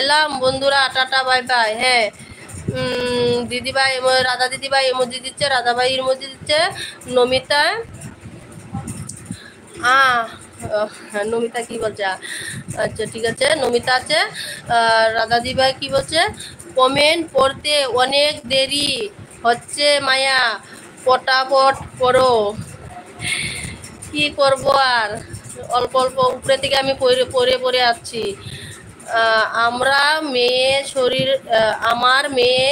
এলাম বন্ধুরা, tata bye bye. হ্যাঁ, দিদিভাই রাধা দিদিভাই ইমোজি দিচ্ছে, রাধা ভাই ইমোজি দিচ্ছে, নমিতা নমিতা কি বলছে? আচ্ছা ঠিক আছে, নমিতা আছে। রাধা দিদিভাই কি বলছে? কমেন্ট পড়তে অনেক দেরি হচ্ছে মায়া, পটাপট করো। কি করব আর, অল্প অল্প উপরে থেকে আমি পড়ে পড়ে পড়ে আসছি। আমরা মেয়ে শরীর আমার মেয়ে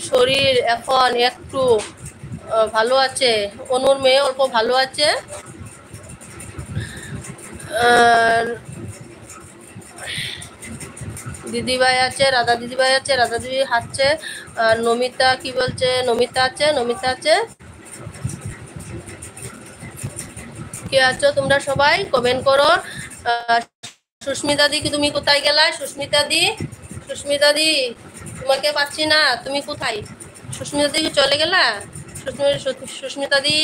শরীর এখন একটু ভালো আছে। অনুর মেয়ে অল্প ভালো আছে। দিদিভাই আছে, রাধা দিদিভাই আছে, রাধা দিদি হাঁটছে। নমিতা কি বলছে? নমিতা আছে, নমিতা আছে। কে আছো তোমরা সবাই কমেন্ট করো। সুস্মিতা দি, তুমি কোথায় গেলা? সুস্মিতা দি, সুস্মিতা দি তোমাকে পাচ্ছি না, তুমি কোথায়? সুস্মিতা দি চলে গেলা? সুস্মিতা দি,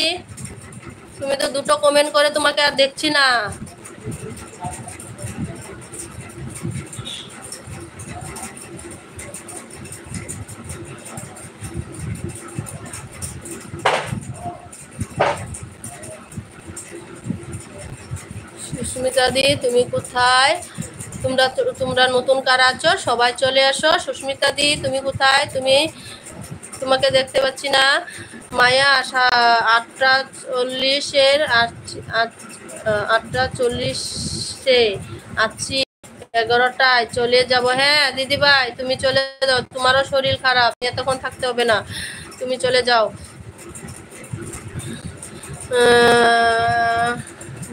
তুমি তো দুটো কমেন্ট করে তোমাকে আর দেখছি না। সুস্মিতা দি তুমি কোথায়? তোমরা তোমরা নতুন কারা আছো সবাই চলে আসো। সুস্মিতা দি তুমি কোথায়? তোমাকে দেখতে পাচ্ছি না। মায়া 8:40-এর 8:40-এ আছি, 11টায় চলে যাব। হ্যাঁ দিদিভাই তুমি চলে যাও, তোমারও শরীর খারাপ, এতক্ষণ থাকতে হবে না, তুমি চলে যাও।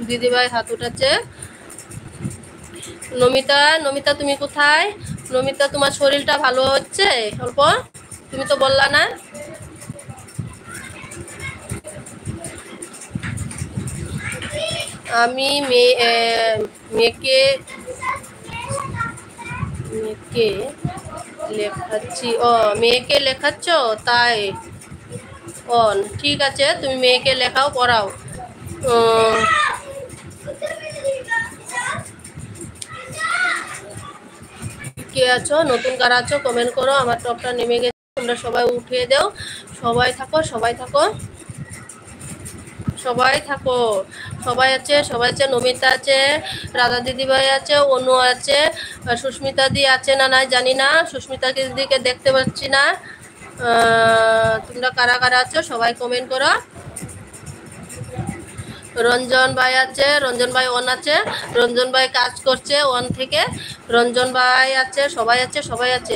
দিদিভাই হাত উঠাচ্ছে। নমিতা, নমিতা তুমি কোথায়? নমিতা তোমার শরীরটা ভালো হচ্ছে অল্প? তুমি তো বললা না। আমি মেয়েকে মেয়েকে লেখাচ্ছি। ও মেয়েকে লেখাচ্ছ তাই? ও ঠিক আছে, তুমি মেয়েকে লেখাও, পড়াও। কে আছো নতুন কারা আছো কমেন্ট করো। আমার টপটা নেমে গেছে, তোমরা সবাই উঠিয়ে দাও। সবাই থাকো, সবাই থাকো, সবাই থাকো। সবাই আছে, সবাই আছে। নমিতা আছে, রাধা দিদিভাই আছে, অনু আছে, সুস্মিতা দি আছে না নাই জানি না, সুস্মিতা দিদিকে দেখতে পাচ্ছি না। তোমরা কারা কারা আছো সবাই কমেন্ট করো। রঞ্জন ভাই আছে, রঞ্জন ভাই অন আছে, রঞ্জন ভাই কাজ করছে অন থেকে। রঞ্জন ভাই আছে, সবাই আছে, সবাই আছে।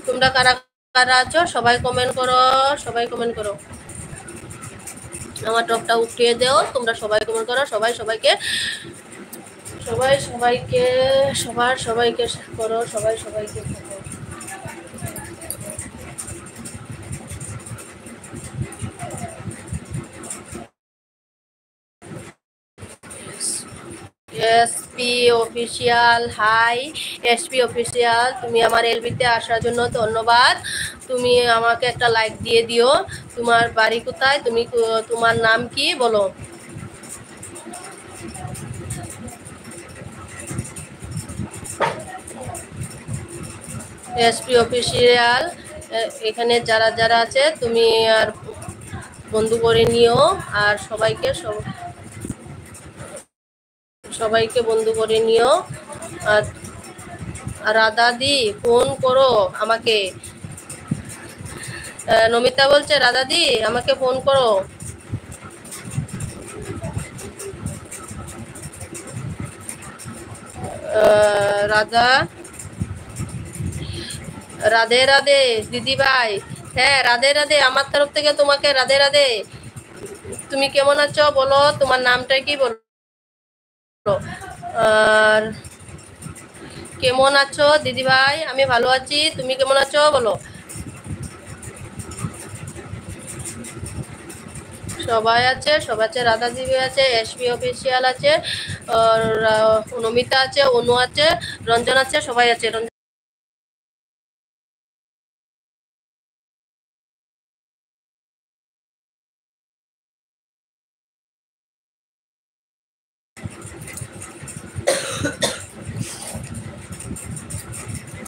তোমরা কারা কারা আছো সবাই কমেন্ট করো, সবাই কমেন্ট করো। আমার টপটা উঠিয়ে দেও, তোমরা সবাই কমেন্ট করো। সবাই সবাইকে, সবাই সবাইকে, সবার সবাইকে করো, সবাই সবাইকে করো। SP official, hi SP official, তুমি আমার এলবিতে আসার জন্য ধন্যবাদ। তুমি আমাকে একটা লাইক দিয়ে দিও। তোমার বাড়ি কোথায়? তোমার নাম কি বলো? এসপি অফিসিয়াল এখানে যারা যারা আছে তুমি আর বন্ধু করে নিও, আর সবাইকে বন্ধু করে নিও। আর রাধাদি ফোন করো আমাকে। নমিতা বলছে রাধাদি আমাকে ফোন করো। রাধা, রাধে রাধে দিদি ভাই। হ্যাঁ রাধে রাধে, আমার তরফ থেকে তোমাকে রাধে রাধে। তুমি কেমন আছো বলো, তোমার নামটা কি বলো? আর কেমন আছো দিদি ভাই? আমি ভালো আছি, তুমি কেমন আছো বলো? সবাই আছে, সবাই আছে। রাধা দিদি আছে, এসপি অফিসিয়াল আছে, আর নমিতা আছে, অনু আছে, রঞ্জন আছে, সবাই আছে।